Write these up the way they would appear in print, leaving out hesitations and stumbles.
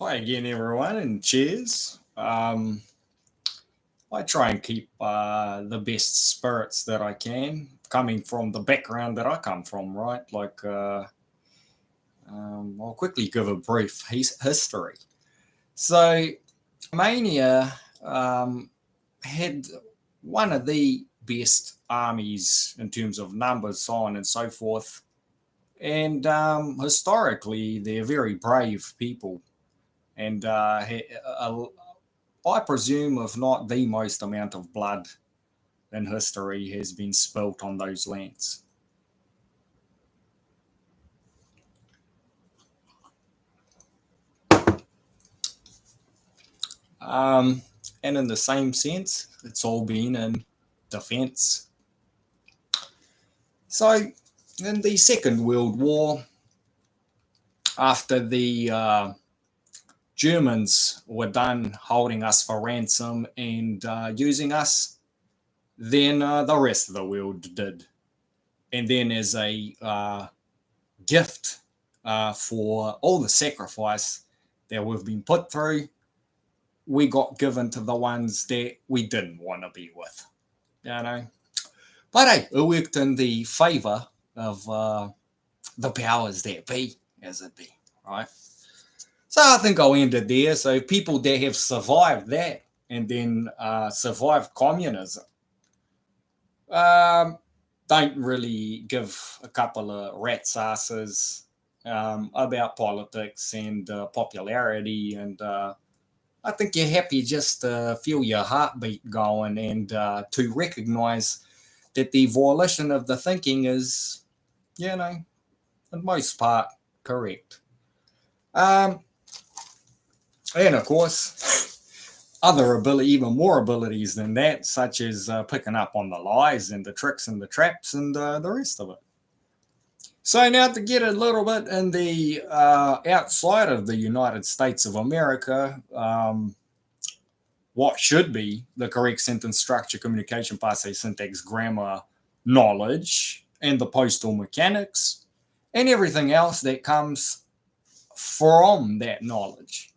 Hi again, everyone, and cheers. I try and keep the best spirits that I can, coming from the background that I come from, right? I'll quickly give a brief history. So, Mania had one of the best armies in terms of numbers, so on and so forth. And historically, they're very brave people and I presume, if not the most amount of blood in history has been spilt on those lands. Um, and in the same sense, it's all been in defense. So, in the Second World War, after the Germans were done holding us for ransom and using us, then the rest of the world did. And then, as a gift for all the sacrifice that we've been put through, we got given to the ones that we didn't want to be with, you know. But hey, it worked in the favour of the powers that be, as it be, right? So I think I'll end it there. So people that have survived that and then survived communism um, don't really give a couple of rat's asses about politics and popularity. And I think you're happy just to feel your heartbeat going and to recognize that the volition of the thinking is, you know, for the most part, correct. Um, and of course, other ability, even more abilities than that, such as picking up on the lies and the tricks and the traps and the rest of it. So now to get a little bit in the outside of the United States of America, what should be the correct sentence structure, communication, passe, syntax, grammar, knowledge, and the postal mechanics, and everything else that comes from that knowledge.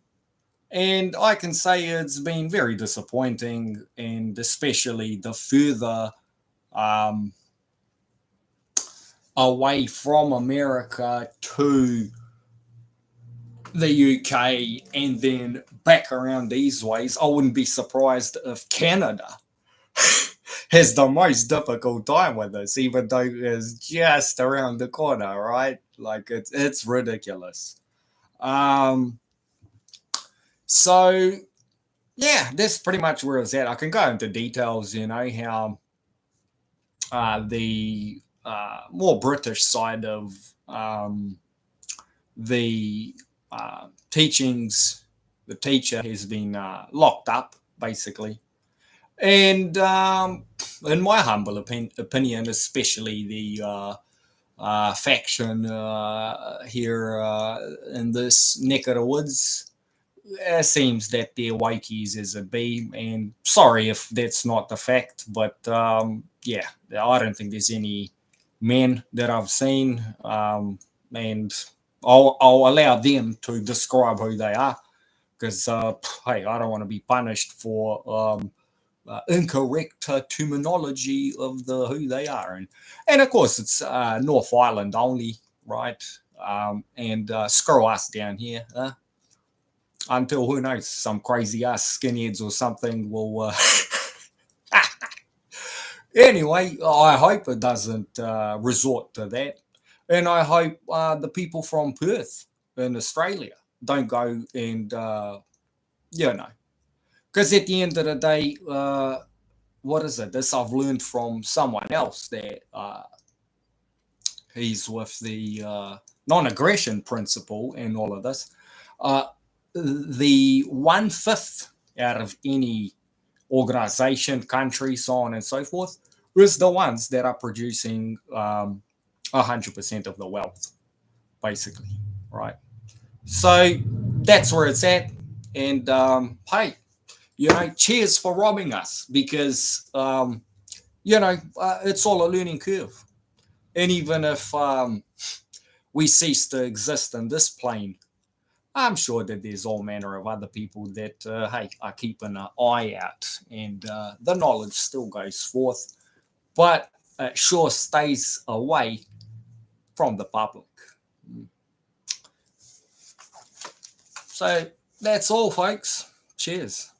And I can say it's been very disappointing, and especially the further um, away from America to the UK and then back around these ways, I wouldn't be surprised if Canada has the most difficult time with this, even though it's just around the corner, right? Like it's ridiculous. Um, so yeah, that's pretty much where it's at. I can go into details, how the more British side of the teachings, the teacher has been locked up, basically. And in my humble opinion, especially the faction here in this neck of the woods, it seems that they're wokies as a bee. And sorry if that's not the fact, but yeah, I don't think there's any men that I've seen. And I'll allow them to describe who they are because, hey, I don't want to be punished for incorrect terminology of the who they are, and of course it's North Island only, right? And screw us down here, until who knows, some crazy ass skinheads or something will. Anyway, I hope it doesn't resort to that, and I hope the people from Perth in Australia don't go and you know, because at the end of the day, what is it? This I've learned from someone else that he's with the non-aggression principle and all of this. Uh, the 1/5 out of any organization, country, so on and so forth, is the ones that are producing 100% of the wealth, basically, right? So that's where it's at. And hey, cheers for robbing us because it's all a learning curve. And even if we cease to exist in this plane, I'm sure that there's all manner of other people that, hey, are keeping an eye out, and the knowledge still goes forth, but it sure stays away from the public. So that's all, folks. Cheers.